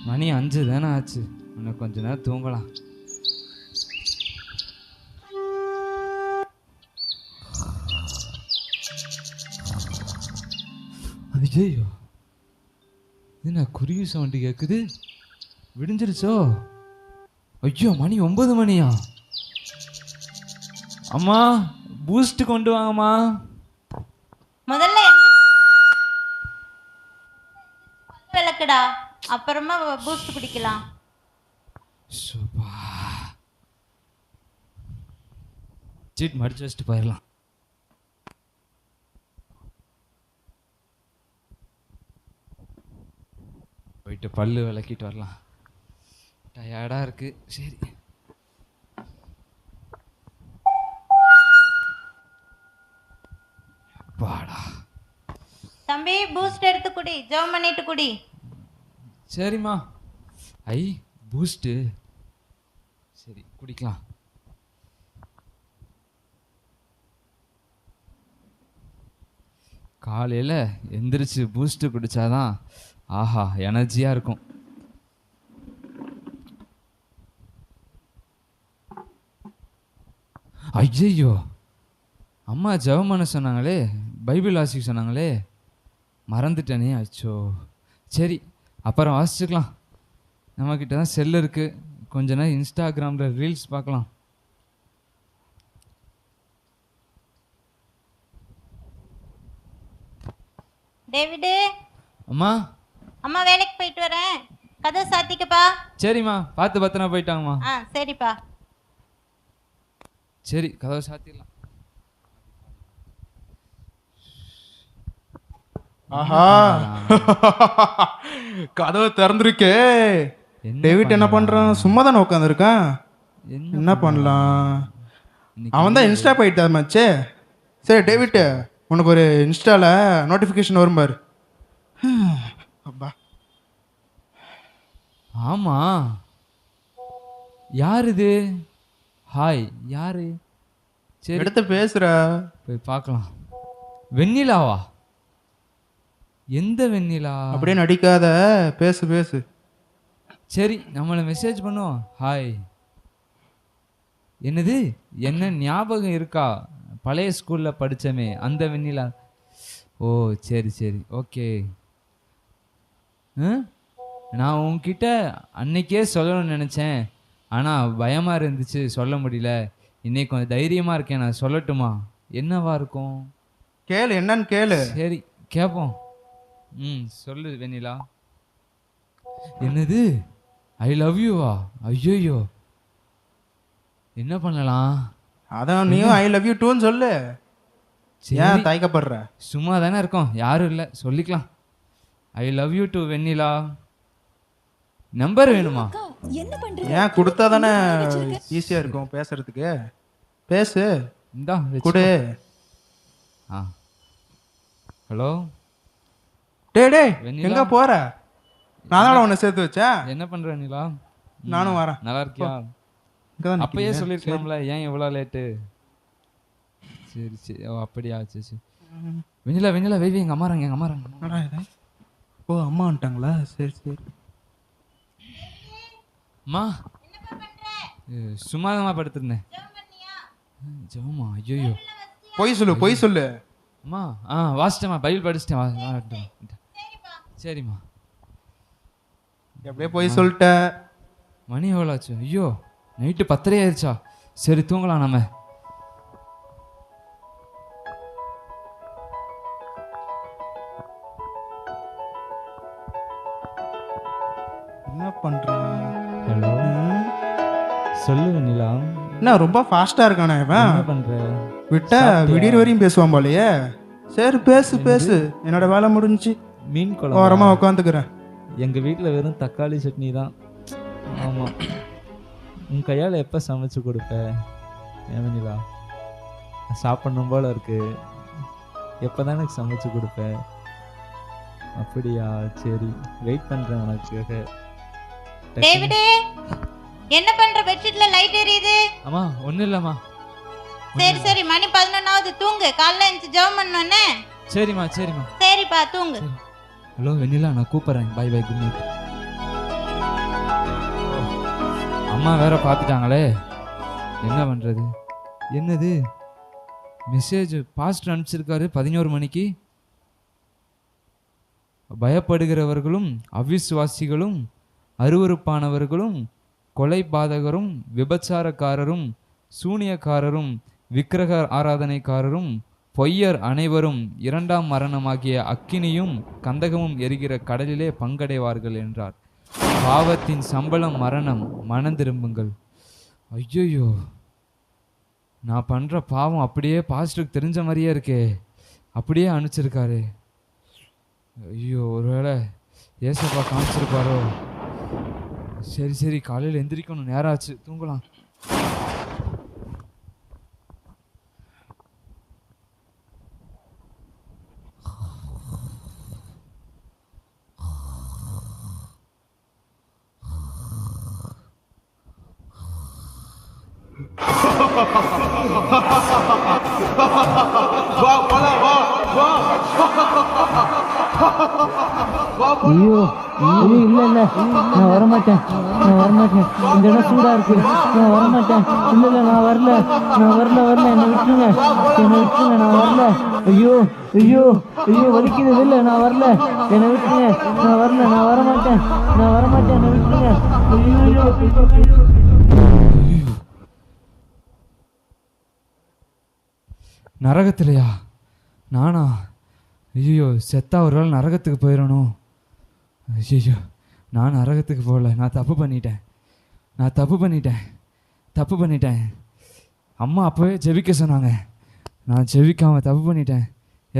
மணி 5 தானே ஆச்சு, இன்னும் கொஞ்ச நேரம் தூங்கலாம். ஐயோ, என்ன குருவி சவுண்டு கேட்குது? விடிஞ்சிருச்சோ? ஐயோ, மணி 9 மணியா? அம்மா, பூஸ்ட் கொண்டு வாங்கம்மா. முதல்ல விளக்குடா, அப்புறமா பூஸ்ட் குடிக்கலாம். சீட் மடிச்சு வச்சுட்டு போயிடலாம். போயிட்டு பல்லு விளக்கிட்டு வரலாம். டயர்டா இருக்கு. சரி, பாடா. தம்பி, பூஸ்ட் எடுத்து குடி, ஜெபம் பண்ணிட்டு குடி. சரிம்மா. ஐ, பூஸ்ட். சரி, குடிக்கலாம். காலையில் எந்திரிச்சு பூஸ்ட் குடிச்சாதான் ஆஹா எனர்ஜியா இருக்கும். ஐயோ, அம்மா ஜெபம் பண்ண சொன்னாங்களே, பைபிள் வாசிக்க சொன்னாங்களே, மறந்துட்டேனே. அச்சோ, சரி அப்புறம் வாசிச்சுக்கலாம். நம்மக்கிட்ட தான் செல் இருக்குது, கொஞ்ச நேரம் இன்ஸ்டாகிராமில் ரீல்ஸ் பார்க்கலாம். டேவிடு. அம்மா. அம்மா வேலைக்கு போயிட்டு வரேன், கதை சாத்திக்கப்பா. சரிம்மா, பார்த்து பத்திரமா போயிட்டாங்கம்மா. சரிப்பா. சரி, கதவை சாத்திடலாம். ஆஹா, கதவை திறந்துருக்கே. டேவிட் என்ன பண்றான்? சும்மா தானே உட்காந்துருக்கான். என்ன பண்ணலாம்? அவன் தான் இன்ஸ்டா போயிட்டு மச்சே. சரி டேவிட், உனக்கு ஒரு இன்ஸ்டால நோட்டிஃபிகேஷன் வரும் பாரு. அப்பா, ஆமா, யார் இது? ஹாய், யாரு? சரி, எடுத்து பேசுற. போய் பார்க்கலாம். வெண்ணிலாவா? எந்த வெண்ணிலா? அப்படியே நடிக்காத, பேசு பேசு. சரி, நம்மளை மெசேஜ் பண்ணுவோம். ஹாய். என்னது, என்ன ஞாபகம் இருக்கா? பழைய ஸ்கூலில் படித்தமே அந்த வெண்ணிலா. ஓ சரி சரி, ஓகே. நான் உன்கிட்ட அன்னைக்கே சொல்லணும்னு நினச்சேன், ஆனால் பயமாக இருந்துச்சு, சொல்ல முடியல. இன்னைக்கு கொஞ்சம் தைரியமாக இருக்கேன், நான் சொல்லட்டுமா? என்னவா இருக்கும்? கேளு, என்னன்னு கேளு. சரி, கேட்போம். சொல்லு வெண்ணிலா. என்னது, ஐ லவ் யூவா? ஐயோ, என்ன பண்ணலாம்? அதான் நீயும் ஐ லவ் யூ டூன்னு சொல்லு. ஏன் தயக்கப்படுற? சும்மா தானே இருக்கோம், யாரும் இல்லை, சொல்லிக்கலாம். I love you to Vennila. Number வேணுமா? ஏன் கொடுத்தா தானே ஈஸியா இருக்கும் பேசுறதுக்கு. பேசு. இந்தா கொடு. ஹலோ. டே எங்க போற? நான் தான் உன்னை சேர்த்து வச்சேன். என்ன பண்ற வெண்ணிலா? நானும் வரேன். நல்லா இருக்கியா? அப்பயே சொல்லிருக்கலாம்ல, ஏன் இவ்வளோ லேட்டு? சரி சரி, ஓ அப்படியா, சரி சரி. வெண்ணிலா வெண்ணிலா, வெய்வி, எங்கள் அம்மா எங்கள் அம்மா. ஓ, அம்மா வந்துட்டாங்களா? சரி சரி. அம்மா, சும்மாதாம்மா படுத்திருந்தேன். ஜெபமா? ஐயோ, பொய் சொல்லு, பொய் சொல்லு. அம்மா, வாசிட்டேம்மா, பைபிள் படிச்சிட்டேன். சரிம்மா. எப்படியே பொய் சொல்லிட்ட. மணி எவ்வளோ ஆச்சு? ஐயோ, நைட்டு 10 ஆயிடுச்சா? சரி, தூங்கலாம் நம்ம. என்ன பண்றான்? ஹலோ, சொல்லு வெண்ணிலா. என்ன ரொம்ப ஃபாஸ்டா இருக்கானே இவன்? என்ன பண்ற? விட்டா விடியற வரையும் பேசுவான் போலயே. சரி பேசு பேசு, என்னோட வேலை முடிஞ்சு மீன் குழம்பு ஓரமா உட்காந்துக்கிறேன். எங்கள் வீட்டில் வெறும் தக்காளி சட்னி தான். ஆமாம், உன் கையால் எப்போ சமைச்சு கொடுப்ப வெண்ணிலா? சாப்பிடணும் போல இருக்கு, எப்போ தான் எனக்கு சமைச்சு கொடுப்பேன்? அப்படியா, சரி, வெயிட் பண்ணுறேன் உனக்கு. டேவிட், என்ன பண்ற? பெட்ஷீட்ல லைட் எரியுது. அம்மா, ஒன்றும் இல்லைம்மா. சரி சரி, மணி 11ஆவது, தூங்கு. காலைல எழுந்து ஜெபம் பண்ணோன்னே. சரிம்மா சரிம்மா. சரிப்பா, தூங்கு. ஹலோ வெண்ணிலா, நான் கூப்பிட்றேன். Bye bye, good night. அம்மா வேற பார்த்துட்டாங்களே, என்ன பண்ணுறது? என்னது மெசேஜ் பாஸ்டர் அனுப்பிச்சிருக்காரு 11 மணிக்கு. பயப்படுகிறவர்களும் அவிசுவாசிகளும் அருவருப்பானவர்களும் கொலைபாதகரும் விபச்சாரக்காரரும் சூனியக்காரரும் விக்கிரக ஆராதனைக்காரரும் பொய்யர் அனைவரும் 2ஆம் மரணமாகிய அக்கினியும் கந்தகமும் எரிகிற கடலிலே பங்கடைவார்கள் என்றார். பாவத்தின் சம்பளம் மரணம், மனம் திரும்புங்கள். ஐயோ, நான் பண்ணுற பாவம் அப்படியே பாஸ்டருக்கு தெரிஞ்ச மாதிரியே இருக்கே, அப்படியே அனுப்பிச்சிருக்காரு. ஐயோ, ஒருவேளை ஏசப்பா காமிச்சிருப்பாரோ? சரி சரி, காலையில் எந்திரிக்கணும், நேரம் ஆச்சு, தூங்கலாம். ஐயோ ஐயோ, இல்லை இல்லை, நான் வரமாட்டேன், நான் வரமாட்டேன், இந்த இடம் சூடா இருக்கு, நான் வரமாட்டேன், இல்லை இல்லை, நான் வரல, நான் வரல வரல, என்னை விட்டுருங்க, என்னை விட்டுருங்க, நான் வரல. ஐயோ ஐயோ ஐயோ, வலிக்குது, இல்லை நான் வரல, என்னை விட்டுருங்க, நான் வரல, நான் வரமாட்டேன், நான் வரமாட்டேன், என்னை விட்டுருங்க. ஐயோ நரகத்திலையா? நானா? ஐயோ, செத்தா ஒரு வேளை நரகத்துக்கு போயிடணும். ஐயோ, நான் நரகத்துக்கு போகல, நான் தப்பு பண்ணிட்டேன். அம்மா அப்போவே ஜெபிக்க சொன்னாங்க, நான் ஜெபிக்காமல் தப்பு பண்ணிட்டேன்.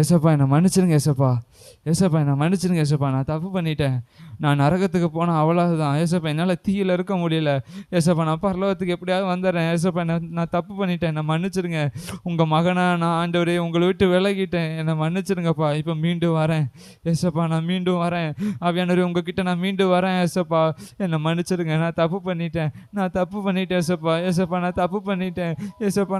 ஏசப்பா என்னை மன்னிச்சிருங்க ஏசப்பா, என்னை மன்னிச்சிருங்க ஏசப்பா, நான் தப்பு பண்ணிட்டேன். நான் நரகத்துக்கு போனால் அவ்வளோதான் ஏசப்பா, என்னால் தீயில் இருக்க முடியல ஏசப்பா, நான் பரலோகத்துக்கு எப்படியாவது வந்துடுறேன் ஏசப்பா, நான் தப்பு பண்ணிட்டேன், என்னை மன்னிச்சிருங்க. உங்கள் மகனா நான் ஆண்டவரே உங்களை விட்டு விலகிட்டேன், என்னை மன்னிச்சிருங்கப்பா. இப்போ மீண்டும் வரேன் ஏசப்பா, நான் மீண்டும் வரேன். ஆவியானவரே, உங்ககிட்ட நான் மீண்டும் வரேன் ஏசப்பா, என்னை மன்னிச்சிருங்க. நான் தப்பு பண்ணிட்டேன் ஏசப்பா, நான் தப்பு பண்ணிட்டேன் ஏசப்பா,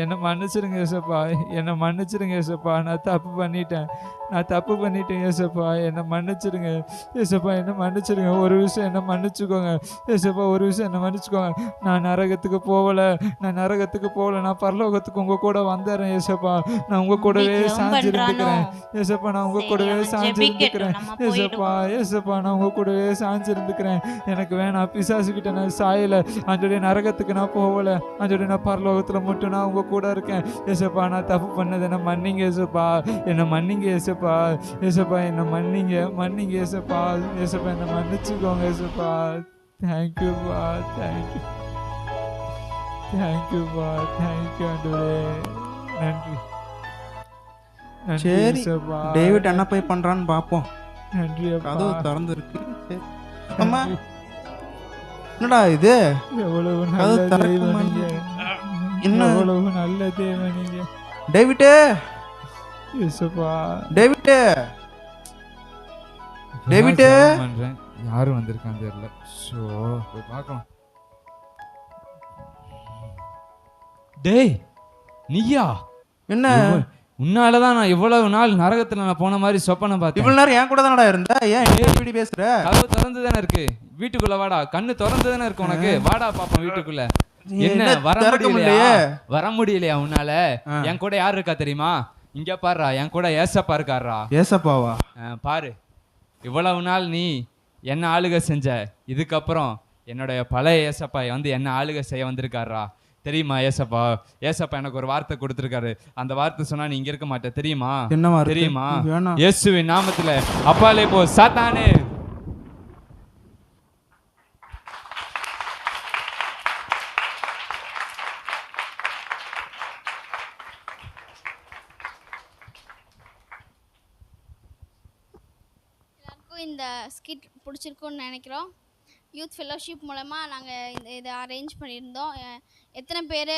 என்னை மன்னிச்சிருங்க ஏசப்பா, நான் தப்பு பண்ணிட்டேன் ஏசப்பா, என்னை மன்னிச்சிருங்க ஏசப்பா, என்னை மன்னிச்சிருங்க. ஒரு விஷயம் என்னை மன்னிச்சுக்கோங்க ஏசப்பா, என்னை மன்னிச்சுக்கோங்க. நான் நரகத்துக்கு போகல, நான் பரலோகத்துக்கு உங்க கூட வந்துடுறேன் ஏசப்பா, நான் உங்க கூடவே சாஞ்சிருந்துக்கிறேன் ஏசப்பா, நான் உங்க கூடவே சாஞ்சிருந்துக்கிறேன் ஏசப்பா, நான் உங்க கூடவே சாஞ்சிருந்துக்கிறேன். எனக்கு வேணாம், பிசாசுகிட்ட நான் சாயல ஆண்டவரே, நரகத்துக்கு நான் போகல ஆண்டவரே, நான் பரலோகத்துல மட்டும் நான் உங்க கூட இருக்கேன் ஏசப்பா. நான் தப்பு பண்ணது என்னை மன்னிங்க ஏசப்பா, என்னை மன்னிங்க ஏசப்பா, என்னை மன்னிங்க ஏசப்பா, என்னை மன்னிச்சுக்கோங்க ஏசப்பா. தேங்க்யூப்பா, தேங்க்யூப்பா ஆண்டவரே, நன்றி சரி, ஏசப்பா. டேவிட் என்ன போய் பண்றான்னு பாப்போம். நன்றி அப்பா. கதவு திறந்து இருக்கு. அம்மா, என்னடா இது? எவ்வளவு கதவு நல்ல திறக்க தெய்வம் மாட்டேங்குது. நீங்க, என்ன? எவ்வளவு நல்ல தெய்வம் நீங்க டேவிட்டே, ஏசப்பா. டேவிட்டே, டேவிட்டே. பண்றேன், யாரும் வந்திருக்கான்னு தெரியல. ஷோ, போய் பார்க்கலாம். டேய், நீயா? என்ன? உன்னாலதான் நான் இவ்வளவு நாள் நரகத்துல நான் போன மாதிரி சொப்பனை பார்த்தேன். இவ்வளவு நேரம் என் கூட தானடா இருந்த, ஏன் இப்படி பேசுற? கதவு திறந்து தானே இருக்கு, வீட்டுக்குள்ள வாடா. கண்ணு திறந்து தானே இருக்கு உனக்கு, வாடா பாப்போம் வீட்டுக்குள்ள. என்ன வர முடியலையா உன்னால? என் கூட யார் இருக்கா தெரியுமா? இங்க பாருடா, என் கூட ஏசப்பா இருக்காரா. ஏசப்பாவா? பாரு, இவ்வளவு நாள் நீ என்ன ஆளுகை செஞ்ச, இதுக்கப்புறம் என்னுடைய பழைய ஏசப்பா வந்து என்ன ஆளுகை செய்ய வந்திருக்காரா தெரியுமா? ஏசப்பா எனக்கு ஒரு வார்த்தை கொடுத்திருக்காரு. அந்த வார்த்தை சொன்னா நீ இங்க இருக்க மாட்டே தெரியுமா? என்ன தெரியுமா? இயேசுவின் நாமத்துல அப்பாலே போ சாத்தானே. இந்த ஸ்கிட் பிடிச்சிருக்குன்னு நினைக்கிறோம். யூத் ஃபெல்லோஷிப் மூலமாக நாங்கள் இதை அரேஞ்ச் பண்ணியிருந்தோம். எத்தனை பேர்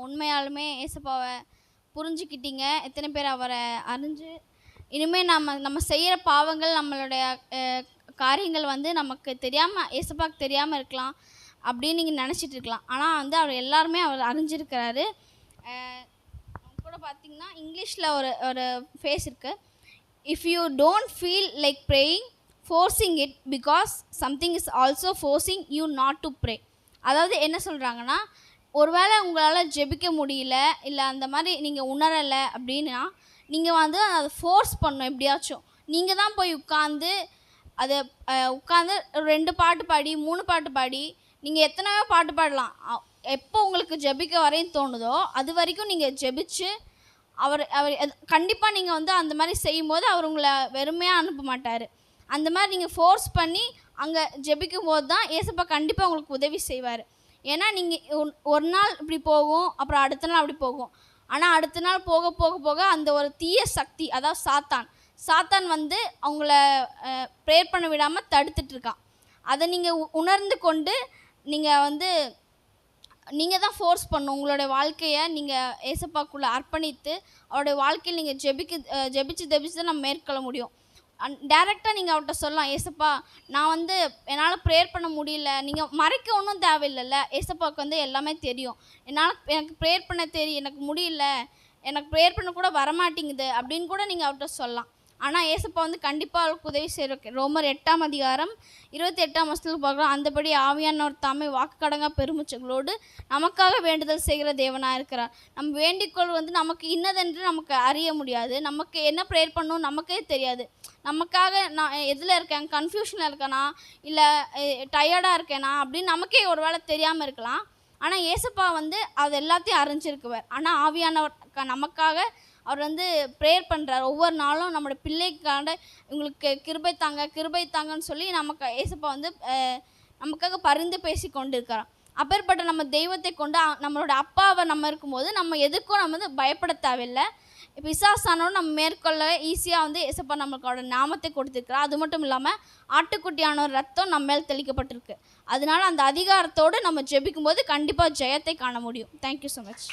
உண்மையாலுமே ஏசப்பாவை புரிஞ்சுக்கிட்டீங்க? எத்தனை பேர் அவரை அறிஞ்சு இனிமேல் நம்ம செய்கிற பாவங்கள், நம்மளுடைய காரியங்கள் வந்து நமக்கு தெரியாமல், ஏசப்பாவுக்கு தெரியாமல் இருக்கலாம் அப்படின்னு நீங்கள் நினச்சிட்டு இருக்கலாம். ஆனால் வந்து அவர் எல்லாருமே அவர் அறிஞ்சிருக்கிறாரு. கூட பார்த்திங்கன்னா இங்கிலீஷில் ஒரு ஃபேஸ் இருக்குது. If you don't feel like praying, forcing it because something is also forcing you not to pray. அதாவது என்ன சொல்கிறாங்கன்னா, ஒருவேளை உங்களால் ஜெபிக்க முடியல, இல்லை அந்த மாதிரி நீங்கள் உணரலை அப்படின்னா நீங்கள் வந்து அதை ஃபோர்ஸ் பண்ணணும். எப்படியாச்சும் நீங்கள் தான் போய் உட்காந்து அதை உட்காந்து 2 பாட்டு பாடி 3 பாட்டு பாடி நீங்கள் எத்தனையோ பாட்டு பாடலாம். எப்போ உங்களுக்கு ஜெபிக்க வரையும் தோணுதோ அது வரைக்கும் நீங்கள் ஜெபிச்சு அவர் கண்டிப்பாக நீங்கள் வந்து அந்த மாதிரி செய்யும்போது அவர் உங்களை வெறுமையாக அனுப்ப மாட்டார். அந்த மாதிரி நீங்கள் ஃபோர்ஸ் பண்ணி அங்கே ஜெபிக்கும் போது தான் ஏசப்பா கண்டிப்பாக உங்களுக்கு உதவி செய்வார். ஏன்னா நீங்கள் ஒரு நாள் இப்படி போகும், அப்புறம் அடுத்த நாள் அப்படி போகும். ஆனால் அடுத்த நாள் போக போக போக அந்த ஒரு தீய சக்தி, அதாவது சாத்தான் வந்து அவங்கள ப்ரேயர் பண்ண விடாமல் தடுத்துட்ருக்கான். அதை நீங்கள் உணர்ந்து கொண்டு நீங்கள் வந்து நீங்கள் தான் ஃபோர்ஸ் பண்ணணும். உங்களுடைய வாழ்க்கையை நீங்கள் ஏசப்பாக்குள்ளே அர்ப்பணித்து அவருடைய வாழ்க்கையில் நீங்கள் ஜெபிச்சு தான் நம்ம மேற்கொள்ள முடியும். டைரெக்டாக நீங்கள் அவர்கிட்ட சொல்லலாம், ஏசப்பா நான் வந்து என்னால் ப்ரேயர் பண்ண முடியல. நீங்கள் மறைக்க ஒன்றும் தேவையில்லைல்ல, ஏசப்பாவுக்கு வந்து எல்லாமே தெரியும். எனக்கு ப்ரேயர் பண்ண தெரியும், எனக்கு முடியல, எனக்கு ப்ரேயர் பண்ண கூட வரமாட்டேங்குது அப்படின்னு கூட நீங்கள் அவர்கிட்ட சொல்லலாம். ஆனால் ஏசப்பா வந்து கண்டிப்பாக அவளுக்கு உதவி செய்கிற ரோமர் 8ஆம் அதிகாரம் 28ஆம் வசனத்தில் பார்க்குறோம். அந்தபடி ஆவியானவர் தாமே வாக்குக்கடங்கா பெருமிச்சங்களோடு நமக்காக வேண்டுதல் செய்கிற தேவனாக இருக்கிறார். நம்ம வேண்டிக்கொள் வந்து நமக்கு இன்னதென்று நமக்கு அறிய முடியாது. நமக்கு என்ன ப்ரேயர் பண்ணணும் நமக்கே தெரியாது. நமக்காக நான் எதில் இருக்கேன், கன்ஃபியூஷனில் இருக்கேனா, இல்லை டயர்டாக இருக்கேனா அப்படின்னு நமக்கே ஒரு வேளை தெரியாமல் இருக்கலாம். ஆனால் ஏசப்பா வந்து அது எல்லாத்தையும் அறிஞ்சிருக்குவார். ஆனால் ஆவியானவர் நமக்காக அவர் வந்து ப்ரேயர் பண்ணுறார். ஒவ்வொரு நாளும் நம்மளோட பிள்ளைக்காண்ட இவங்களுக்கு கிருபை தாங்கன்னு சொல்லி நமக்கு ஏசப்பா வந்து நமக்காக பரிந்து பேசி கொண்டு இருக்கிறார். அப்பேற்பட்ட நம்ம தெய்வத்தை கொண்டு நம்மளோட அப்பாவை நம்ம இருக்கும்போது நம்ம எதுக்கும் நம்ம வந்து பயப்பட தேவையில்லை. பிசாசானோடு நம்ம மேற்கொள்ள ஈஸியாக வந்து ஏசப்பா நம்மளோட நாமத்தை கொடுத்துருக்குறா. அது மட்டும் இல்லாமல் ஆட்டுக்குட்டியான ஒரு ரத்தம் நம்ம மேல் தெளிக்கப்பட்டிருக்கு. அதனால அந்த அதிகாரத்தோடு நம்ம ஜெபிக்கும்போது கண்டிப்பாக ஜெயத்தை காண முடியும். Thank you so much.